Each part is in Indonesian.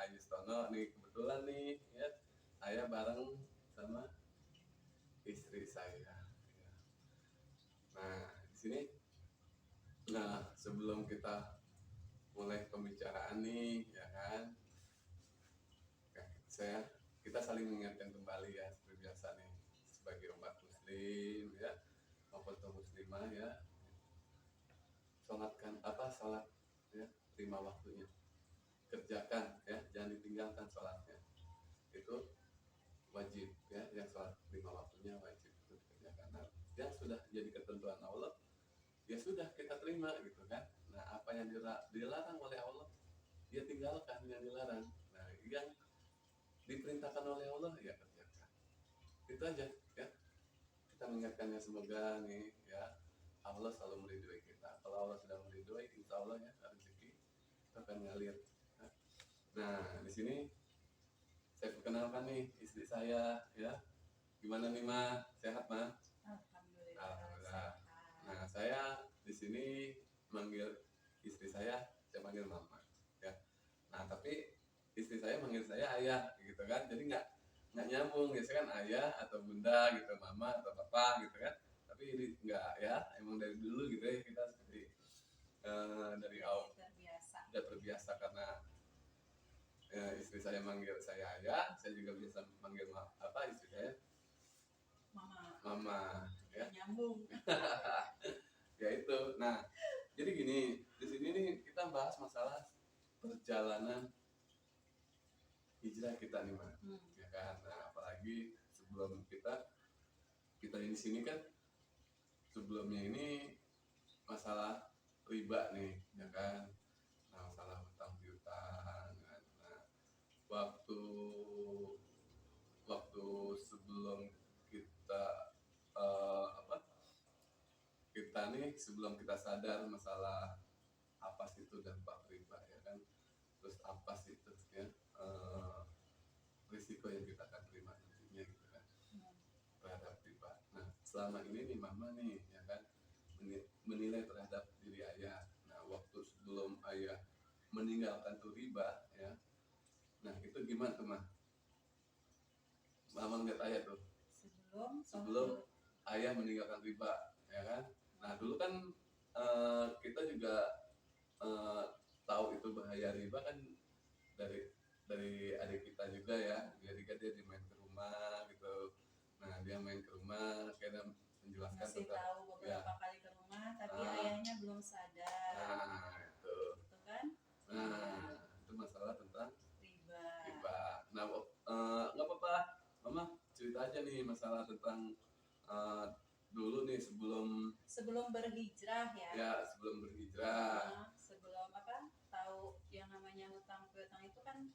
Haji Stono nih, kebetulan nih ya, saya bareng sama istri saya. Ya. Nah, di sini, nah sebelum kita mulai pembicaraan nih, ya kan, kita saling mengingatkan kembali ya seperti biasa nih sebagai umat muslim ya maupun kaum muslimah ya, sholat ya 5 waktunya, kerjakan ya, jangan ditinggalkan sholatnya, itu wajib ya, yang sholat 5 waktunya wajib itu dikerjakan. Nah, yang sudah jadi ketentuan Allah ya sudah kita terima gitu kan. Nah, apa yang dilarang oleh Allah dia tinggalkan yang dilarang. Nah, yang diperintahkan oleh Allah ya kerjakan. Itu aja ya. Kita mengingatkannya, semoga nih ya Allah selalu meridhoi kita. Kalau Allah sudah meridhoi, insya Allah ya rezeki akan ngalir. Nah, di sini saya perkenalkan nih istri saya ya. Gimana nih Ma? Sehat Ma? Alhamdulillah. Nah, saya di sini manggil istri saya manggil Mama ya. Nah, tapi istri saya manggil saya ayah gitu kan. Jadi nggak nyambung, biasanya kan ayah atau bunda gitu, mama atau papa gitu kan. Tapi ini nggak ya, emang dari dulu gitu ya kita seperti dari awal udah terbiasa karena istri saya manggil saya ayah, saya juga biasa manggil istri saya mama ya. Nyambung. Ya itu. Nah, jadi gini, di sini nih kita bahas masalah perjalanan hijrah kita nih Ma. Ya kan. Nah, apalagi sebelum kita di sini kan sebelumnya ini masalah riba nih, ya kan. Nah, masalah hutang piutang. Nah, waktu sebelum kita sebelum kita sadar masalah apa sih itu dampak riba ya kan, terus apa sih itu ya risiko yang kita akan terima nantinya gitu kan terhadap riba. Nah, selama ini nih Mama nih ya kan menilai terhadap diri ayah. Nah, waktu sebelum ayah meninggalkan tuh riba ya, nah itu gimana tuh Mah? Mama ngeliat ayah tuh sebelum ayah meninggalkan riba ya kan. Nah, dulu kan kita juga tahu itu bahaya riba kan dari adik kita juga ya. Jadi kan dia main ke rumah gitu. Nah, dia main ke rumah karena menjelaskan masih tahu beberapa kali ke rumah, tapi ayahnya belum sadar. Nah, itu kan? Nah, itu masalah tentang riba. Nah, nggak apa-apa, Mama cerita aja nih masalah tentang dulu nih sebelum berhijrah ya. Ya, sebelum berhijrah. Sebelum tahu yang namanya hutang piutang itu kan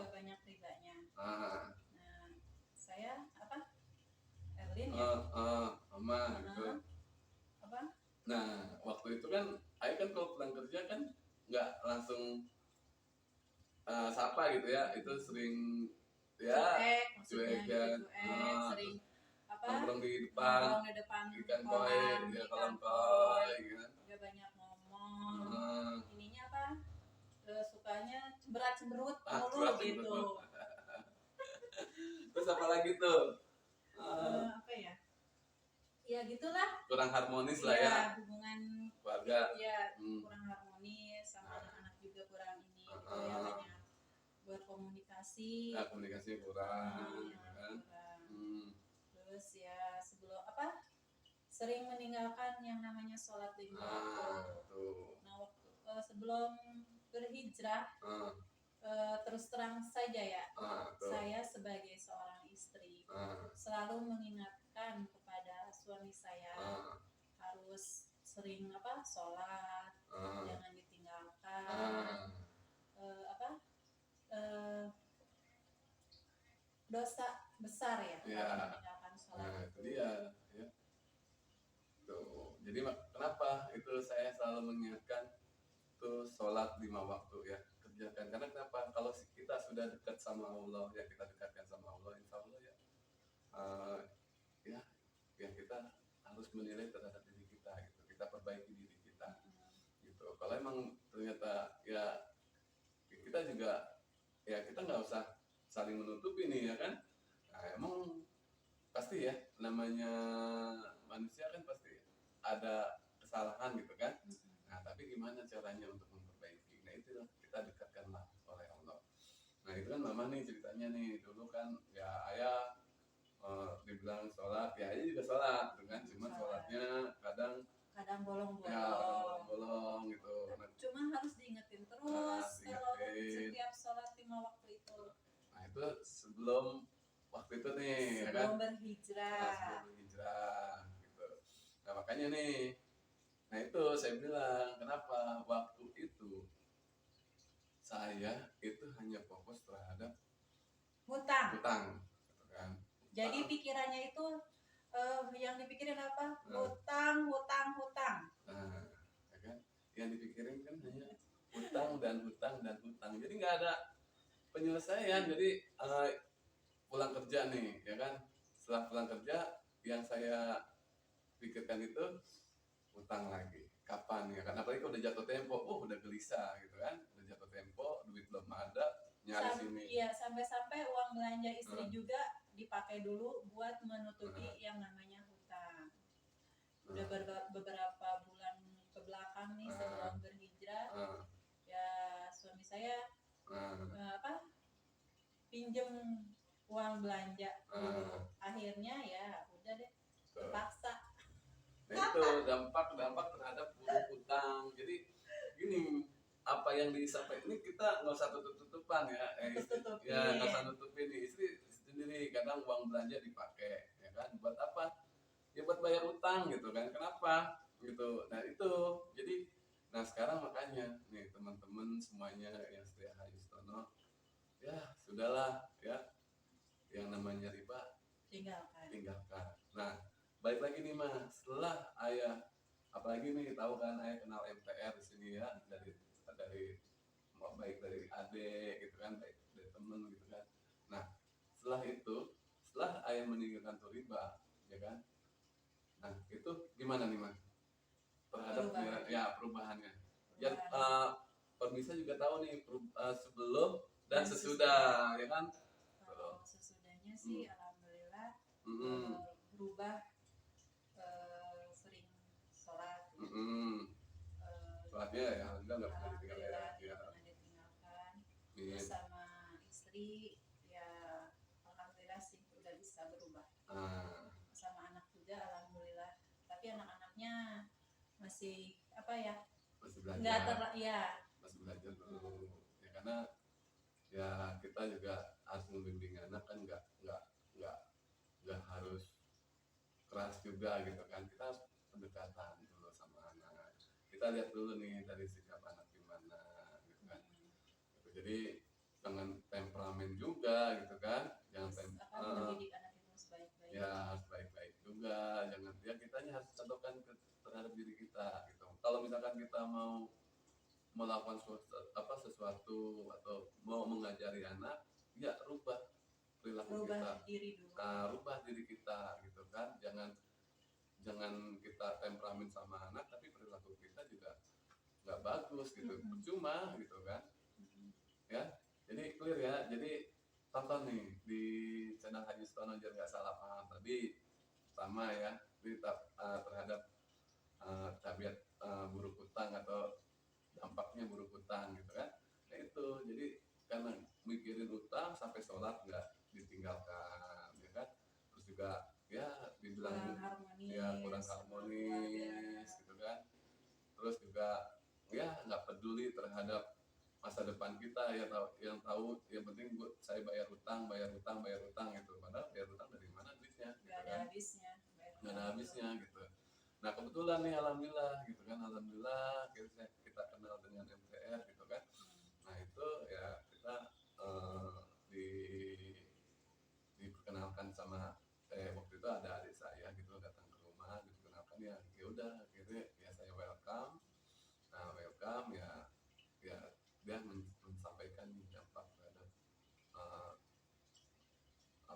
banyak ribanya. Nah, saya Erlin ya. Mama gitu. Nah, waktu itu kan ayah kan kalau pulang kerja kan nggak langsung sapa gitu ya, itu sering ya cuek kan, sering nongkrong di depan ikan koi ya, kolam koi kan, dia banyak ngomong. Ininya sukanya cemberut mulu gitu. Terus apa lagi tuh? Ya gitulah, kurang harmonis lah ya, hubungan keluarga ya kurang harmonis, sama anak-anak juga kurang ini gitu ya, banyak buat komunikasi kurang kan. Terus ya sebelum sering meninggalkan yang namanya sholat 5 waktu. Nah, waktu sebelum berhijrah terus terang saja ya, saya sebagai seorang istri selalu mengingatkan kepada suami saya harus sering sholat, jangan ditinggalkan. Dosa besar ya kalau meninggalkan sholat. Nah, itu dia ya. Tuh. Jadi kenapa itu saya selalu mengingatkan tuh sholat 5 waktu ya, kerjakan. Karena kenapa? Kalau kita sudah dekat sama Allah ya, kita dekatkan sama Allah, insya Allah ya ya kita harus menilai terhadap diri kita gitu, kita perbaiki diri kita gitu. Kalau emang ternyata ya kita juga ya kita gimana caranya untuk memperbaiki. Nah itu kita dekatkanlah oleh Allah. Nah itu kan mama nih ceritanya nih, dulu kan ya ayah dibilang sholat, ya ayah juga sholat dengan cuma sholatnya kadang kadang bolong-bolong. ya kadang bolong-bolong gitu. Nah, Cuma harus diingetin terus kalau setiap sholat 5 waktu itu. Nah itu sebelum waktu itu nih, ya kan? Sebelum berhijrah. Nah, sebelum berhijrah gitu. Nah makanya nih, nah itu saya bilang kenapa waktu itu saya itu hanya fokus terhadap Hutang. gitu kan. Jadi pikirannya itu yang dipikirin apa? Hutang. Nah, ya kan? Yang dipikirin kan hanya hutang. Jadi nggak ada penyelesaian. Jadi pulang kerja nih, ya kan? Setelah pulang kerja, yang saya pikirkan itu hutang lagi. Kapan ya kan? Apalagi kalau udah jatuh tempo, udah gelisah gitu kan? Udah jatuh tempo, duit belum ada, nyari sini. Iya, sampai-sampai uang belanja istri juga dipakai dulu buat menutupi yang namanya hutang. Udah beberapa bulan ke belakang nih sebelum berhijrah, ya suami saya pinjem uang belanja dulu. Akhirnya ya udah deh, terpaksa. Nah itu dampak terhadap buruk hutang. Jadi gini, apa yang disampaikan ini kita nggak usah tutup-tutupan ya, ya nggak usah nutupin nih, istri sendiri kadang uang belanja dipakai, ya kan, buat apa? Ya buat bayar utang gitu kan, kenapa? Gitu. Nah itu, jadi, nah sekarang makanya nih teman-teman semuanya yang setia Haji Stono, ya sudahlah ya, yang namanya riba tinggalkan. Nah balik lagi nih mas, setelah ayah apalagi nih tahu kan ayah kenal MTR di sini ya, dari baik dari adik gitu kan, baik dari temen gitu kan. Nah setelah ayah meninggalkan tuh riba, ya kan. Nah itu gimana nih mas terhadap perubahannya? Ya pemirsa juga tahu nih sebelum dan sesudah, ya kan. Kalau sesudahnya sih alhamdulillah berubah, sering sholat. Sholatnya ya alhamdulillah nggak pernah ditinggalkan. Terus sama istri ya alhamdulillah sih udah bisa berubah. Sama anak juga alhamdulillah. Tapi anak-anaknya masih masih belajar. Masih belajar dulu. Ya karena ya kita juga harus membimbing anak kan, nggak harus keras juga gitu kan. Kita harus pendekatan dulu sama anak. Kita lihat dulu nih dari sikap anak gimana gitu kan. Jadi jangan temperamen juga gitu kan. Mendidik anak itu harus baik-baik. Ya harus baik-baik juga. Jangan ya kitanya harus contohkan terhadap diri kita gitu. Kalau misalkan kita mau melakukan sesuatu atau mau mengajari anak, ya rubah perilaku kita. Rubah diri kita gitu kan. Jangan kita temperamen sama anak tapi perilaku kita juga nggak bagus gitu. Percuma gitu kan. Ya. Jadi clear ya. Jadi tonton nih di channel Haji Stono biar nggak salah paham tadi, sama ya terhadap tabiat buruk hutang atau dampaknya buruk hutang gitu kan. Nah itu jadi karena mikirin hutang sampai sholat nggak ditinggalkan ya kan. Terus juga ya dibilang kurang harmonis gitu kan. Terus juga ya nggak peduli terhadap masa depan kita, yang tahu yang penting saya bayar hutang gitu. Padahal bayar hutang dari mana duitnya gitu kan. Nggak ada habisnya gitu. Nah kebetulan nih alhamdulillah gitu kan, kita kenal dengan MTR gitu kan. Nah itu ya kita diperkenalkan sama waktu itu ada adik saya gitu datang ke rumah, diperkenalkan ya udah akhirnya ya saya welcome. Nah welcome ya dia menyampaikan dampak terhadap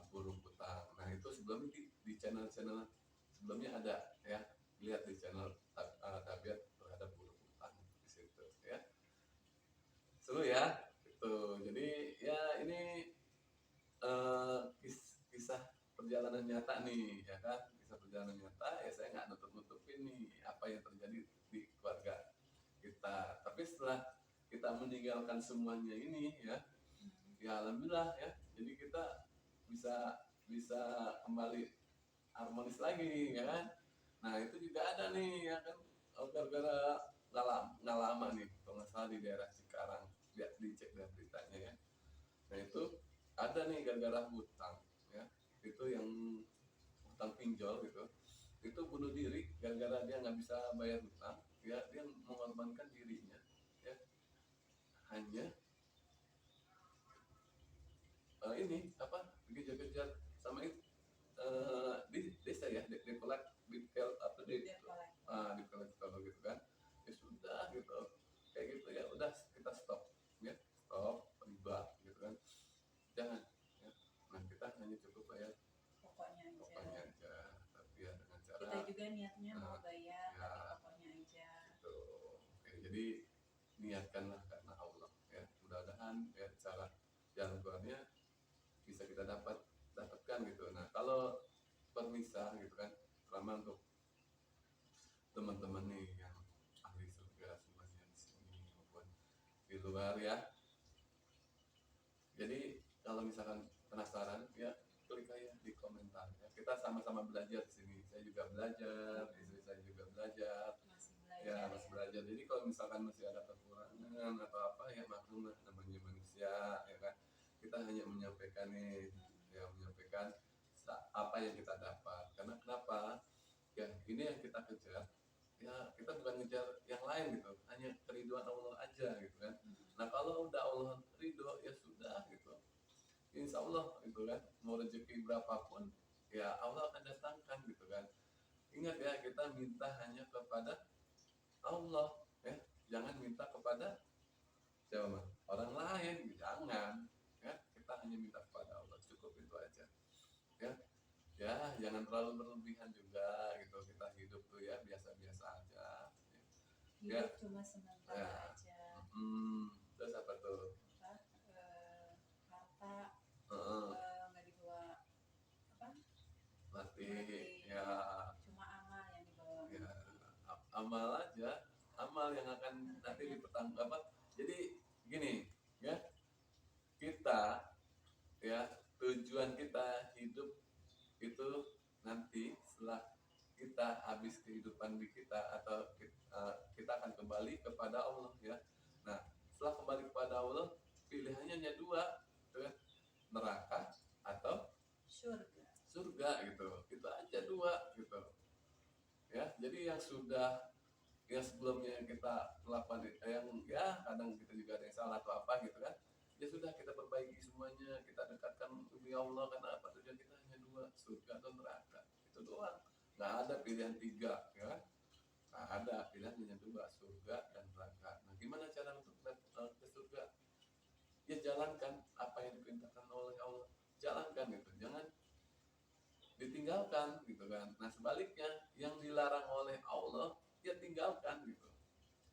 buruk hutang. Nah itu sebelumnya di channel sebelumnya ada ya, lihat di channel tabiat terhadap buruk hutang di situ ya. Seru ya itu. Jadi ya ini kisah perjalanan nyata nih ya kan, kisah perjalanan nyata ya. Saya nggak nutupin nih apa yang terjadi di keluarga kita Tapi setelah kita meninggalkan semuanya ini ya, ya alhamdulillah ya. Jadi kita bisa bisa kembali harmonis lagi ya kan. Nah itu juga ada nih ya kan, gara-gara nggak lama nih kalau nggak salah di daerah Cikarang, lihat dicek dari beritanya ya. Nah itu ada nih gara-gara hutang ya, itu yang hutang pinjol gitu, itu bunuh diri gara-gara dia nggak bisa bayar hutang ya, dia mengorbankan dirinya ya, hanya ini apa, dikejar-kejar sama itu di desa ya, di kolek, di apa di kolek kalau gitu kan, ya sudah gitu, kayak gitu ya udah kita stop ya, stop riba gitu kan, jangan ya. Nah kita hanya cukup bayar pokoknya aja, tapi ya dengan cara kita juga niatnya mau bayar ya, tapi pokoknya aja gitu. Oke, jadi niatkanlah karena Allah ya, mudah-mudahan ya cara jalan keluarnya bisa kita dapatkan gitu. Nah kalau permisah gitu kan, terutama untuk teman-teman nih yang ahli surga semuanya di sini maupun di luar ya. Jadi kalau misalkan penasaran ya, klik aja di komentar ya. Kita sama-sama belajar di sini. Saya juga belajar, istri saya juga belajar. masih belajar Ya masih belajar. Jadi kalau misalkan masih ada kekurangan atau apa ya maklum lah, namanya manusia ya kan. Kita hanya menyampaikan nih, ya menyampaikan apa yang kita dapat. Karena kenapa? Ya ini yang kita kejar. Ya kita bukan ngejar yang lain gitu, hanya keriduan Allah aja gitu kan. Nah kalau udah Allah ridho ya sudah gitu, insya Allah gitu kan, mau rezeki berapapun ya Allah akan datangkan gitu kan. Ingat ya, kita minta hanya kepada Allah ya, jangan minta kepada siapa, orang lain, jangan ya, kita hanya minta kepada Allah, cukup itu aja ya. Ya jangan terlalu berlebihan juga gitu, kita hidup tuh ya biasa-biasa aja hidup ya. cuma sementara Ya. aja. Terus apa tuh? Harta Heeh. nggak dibawa apa? Mati Mati. ya. Cuma amal yang dibawa. Ya amal aja, amal yang akan nanti dipertanggung apa. Jadi gini ya, kita ya tujuan kita hidup itu nanti setelah kita habis kehidupan di kita, atau kita akan kembali kepada Allah ya. Nah setelah kembali kepada Allah, pilihannya hanya dua gitu kan, neraka atau surga gitu, itu aja dua gitu ya. Jadi yang sudah, yang sebelumnya kita melakukan yang ya kadang kita juga ada yang salah atau apa gitu kan, ya sudah kita perbaiki semuanya, kita dekatkan demi Allah. Karena apa, tujuan kita hanya dua, surga atau neraka, itu doang, nggak ada pilihan tiga ya kan, nggak ada pilihan, hanya dua, surga dan neraka. Nah gimana cara untuk ke surga? Ya jalankan apa yang diperintahkan oleh Allah, jalankan gitu, jangan ditinggalkan gitu kan. Nah sebaliknya, yang dilarang oleh Allah ya tinggalkan gitu.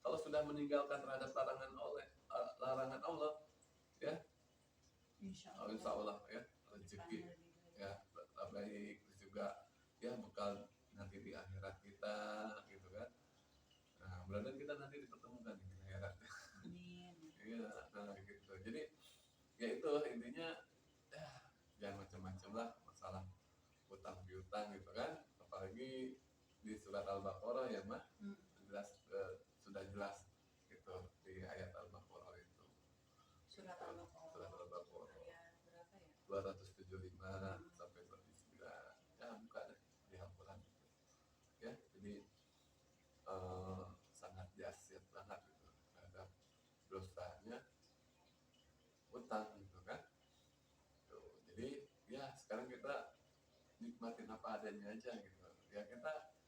Kalau sudah meninggalkan terhadap larangan Allah ya, Insya insya Allah. Allah ya rezeki ya baik, terus juga ya bekal nanti di akhirat kita gitu kan. Nah mudah-mudahan kita nanti dipertemukan di akhirat. Amin. Iya, nah gitu. Jadi ya itu intinya, ya, jangan macam-macam lah masalah utang piutang gitu kan, apalagi di surat Al-Baqarah ya mah, jelas sudah jelas gitu di ayat Al-Baqarah itu. Surat Surat Al-Baqarah Al-Baqarah ayat berapa ya? 275 sampai 279 ya, buka deh di Al-Quran ya. Jadi sangat dahsyat banget gitu terhadap dosanya utang gitu kan. Tuh, jadi ya sekarang kita nikmatin apa adanya aja gitu ya.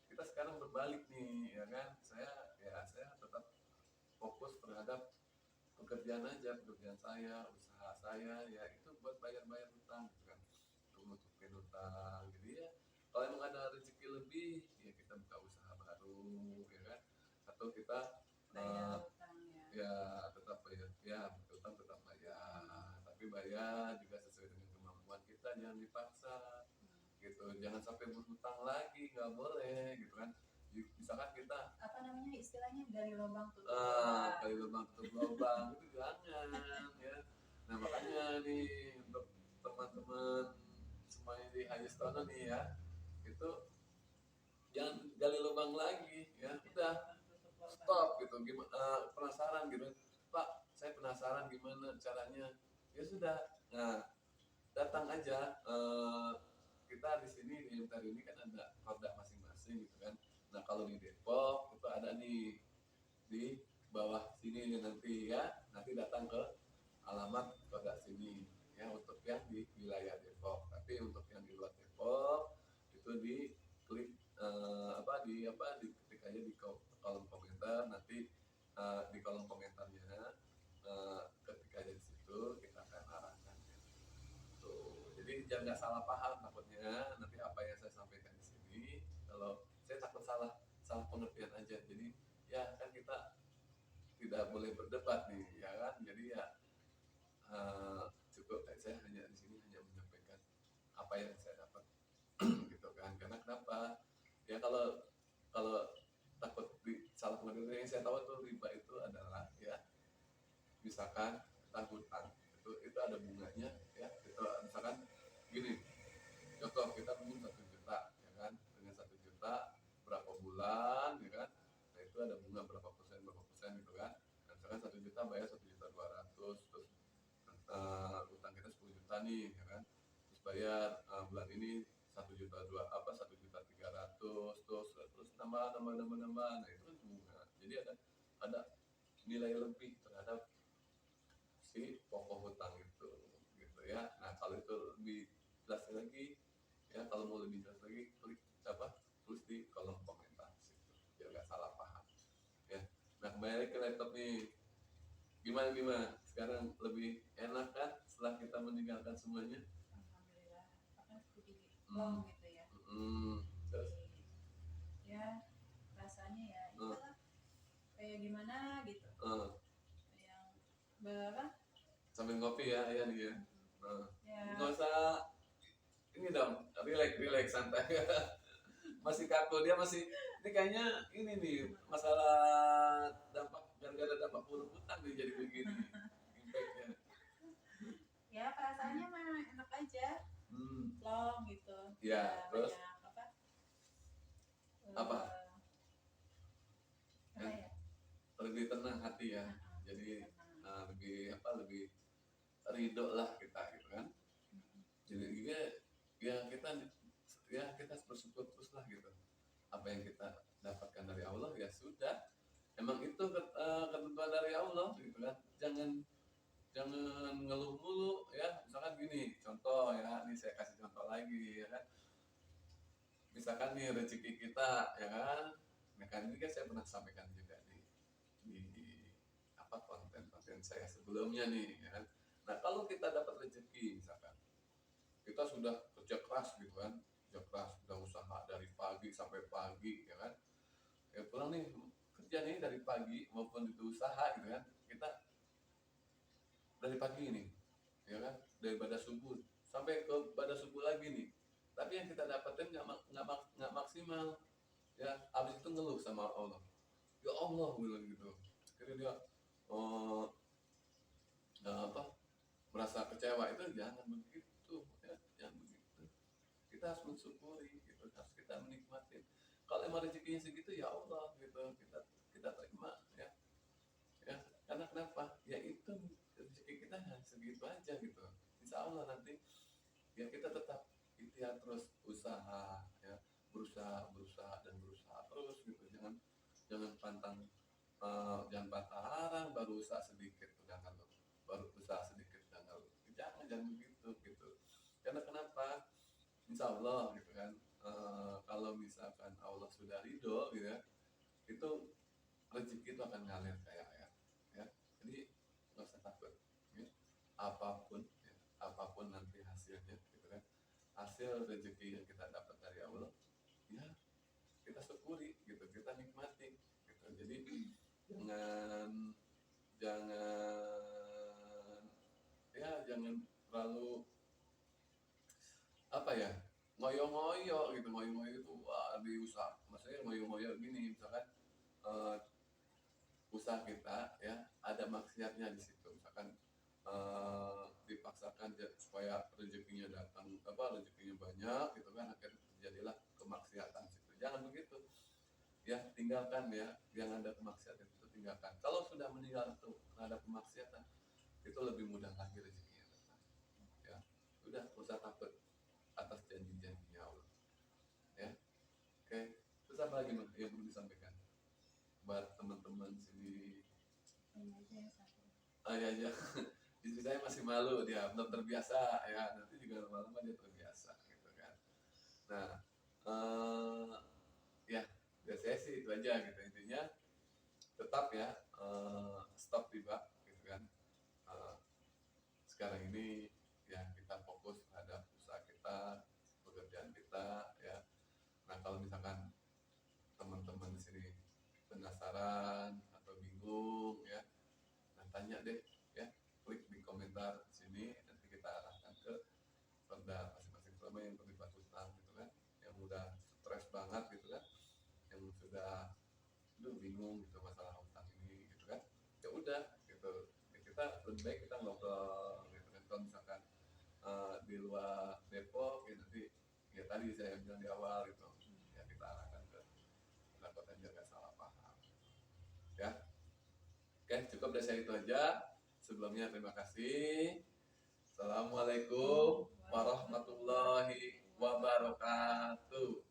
Kita sekarang berbalik nih ya kan, saya tetap fokus terhadap pekerjaan aja, pekerjaan saya, usaha saya ya, itu buat bayar-bayar hutang gitu kan, untuk nutupin hutang. Jadi ya kalau emang ada rezeki lebih ya kita buka usaha baru ya kan, atau kita Bayar utang ya. ya tetap bayar, ya utang tetap bayar, tapi bayar juga sesuai dengan kemampuan kita, jangan dipaksa gitu. Jangan sampai berhutang lagi, nggak boleh gitu kan. Misalkan kita apa namanya istilahnya dari lubang tutup lubang. kali lubang tutup lubang itu jangan ya. Nah makanya nih untuk teman-teman semuanya di Hajistono nih ya, itu jangan gali lubang lagi ya, udah stop gitu. Gimana penasaran gitu, Pak saya penasaran gimana caranya, ya sudah, nah datang aja. Kita di sini di MTR ini kan ada produk masing-masing gitu kan. Nah kalau di Depok itu ada nih di bawah sini nanti ya, nanti datang ke alamat produk sini ya untuk yang di wilayah Depok. Tapi untuk yang di luar Depok itu di klik di ketik aja di kolom komentar, nanti di kolom komentarnya ketik aja di situ, kita akan arahkan ya. Tuh, jadi jangan nggak salah paham takutnya nanti apa yang saya sampaikan di sini, kalau saya takut salah salah pengertian aja. Jadi ya kan kita tidak boleh berdebat nih ya kan, jadi ya cukup saya hanya di sini hanya menyampaikan apa yang saya dapat gitu kan. Karena kenapa ya, kalau kalau takut salah pengertian, yang saya tahu tuh riba itu adalah ya misalkan kita hutang itu ada bunganya ya, itu misalkan gini contoh, kita pinjam 1 juta ya kan, dengan 1 juta berapa bulan ya kan, nah itu ada bunga berapa persen gitu kan. Nah, misalkan 1 juta bayar 1.200.000, terus utang kita 10 juta nih ya kan, terus bayar bulan ini 1.300.000, terus nambah, nah itu kan bunga. Jadi ada nilai lebih terhadap si pokok hutang itu gitu ya. Nah kalau itu lebih jelas lagi ya, kalau mau lebih jelas lagi klik tulis di kolom komentar situ biar nggak salah paham ya. Nah kembali ke laptop nih, gimana sekarang, lebih enak kan setelah kita meninggalkan semuanya? Alhamdulillah, apa jadi long gitu ya. Terus Ya rasanya ya itulah kayak gimana gitu, yang berapa sambil ngopi ya nih ya. ya. Nggak usah ini dong, relax santai. Masih kaku dia, masih ini kayaknya ini nih masalah dampak, gara-gara dampak buruk hutang nih jadi begini impactnya. Ya perasaannya mah enak aja, long gitu Ya, terus banyak apa ya lebih tenang hati ya, jadi lebih ridho lah kita gitu kan. Jadi juga ya kita bersyukur terus lah gitu, apa yang kita dapatkan dari Allah ya sudah, emang itu ketentuan dari Allah gitu kan. Jangan ngeluh mulu ya. Misalkan gini contoh ya, ini saya kasih contoh lagi ya kan, misalkan nih rezeki kita ya kan, nah kan ini kan saya pernah sampaikan juga di konten-konten saya sebelumnya nih ya kan. Nah kalau kita dapat rezeki, misalkan kita sudah kerja keras gitu kan, udah usaha dari pagi sampai pagi ya kan, ya pulang nih kerja nih dari pagi maupun itu usaha gitu kan, kita dari pagi ini ya kan, dari pada subuh sampai ke pada subuh lagi nih, tapi yang kita dapetin nggak maksimal ya. Abis itu ngeluh sama Allah, ya Allah bilang gitu, akhirnya dia merasa kecewa. Itu jangan begitu ya, jangan begitu. Kita harus mensyukuri gitu, harus kita menikmati. Kalau emang rezekinya segitu ya Allah gitu, kita terima ya. Karena kenapa ya, itu rezeki kita segitu aja gitu. Insya Allah nanti ya kita tetap ikhtiar terus, usaha ya, berusaha terus gitu. Jangan jangan patah arang baru usaha sedikit udah ngeluh, baru usaha sedikit udah ngeluh. Jangan begitu gitu. Karena kenapa? Insya Allah gitu kan, kalau misalkan Allah sudah ridho gitu ya, itu rezeki itu akan ngalir kayak air ya. Jadi nggak usah takut ya. Apapun nanti hasilnya gitu kan, hasil rezeki yang kita dapat dari Allah ya kita syukuri gitu, kita nikmati gitu. Jadi jangan terlalu ngoyo-ngoyo gitu. Ngoyo-ngoyo itu wah diusaha, maksudnya ngoyo-ngoyo gini usaha kita ya ada maksiatnya di situ, misalkan dipaksakan supaya rezekinya datang, rezekinya banyak gitu kan, akhirnya terjadilah kemaksiatan situ. Jangan begitu ya, tinggalkan ya yang ada kemaksiatan itu, tinggalkan. Kalau sudah meninggal itu ada kemaksiatan, itu lebih mudah lagi rezekinya datang ya. Udah, usah takut atas janji-janjinya Allah ya. Oke, terus apa lagi yang perlu disampaikan buat teman-teman sini? Ya aja. Istri saya masih malu, dia belum terbiasa ya, nanti juga lama-lama dia terbiasa gitu kan. Nah, ya dari saya sih itu aja gitu, intinya tetap ya stop riba gitu kan. Sekarang ini ya kita fokus terhadap usaha kita, pekerjaan kita ya. Nah, kalau misalkan teman-teman di sini penasaran atau bingung ya, nah tanya deh ya, klik di komentar sini, nanti kita arahkan ke perda masing-masing, selama yang terlibat utang gitu kan, yang udah stres banget gitu kan, yang sudah bingung gitu masalah utang ini gitu kan, ya udah gitu ya, kita lebih baik kita ngobrol gitu kan. Kalau misalkan di luar Depok ya, nanti ya tadi saya bilang di awal gitu ya, kita arahkan ke pendapatan jaga salah paham ya. Oke, cukup dari saya itu aja. Sebelumnya terima kasih. Assalamualaikum warahmatullahi wabarakatuh.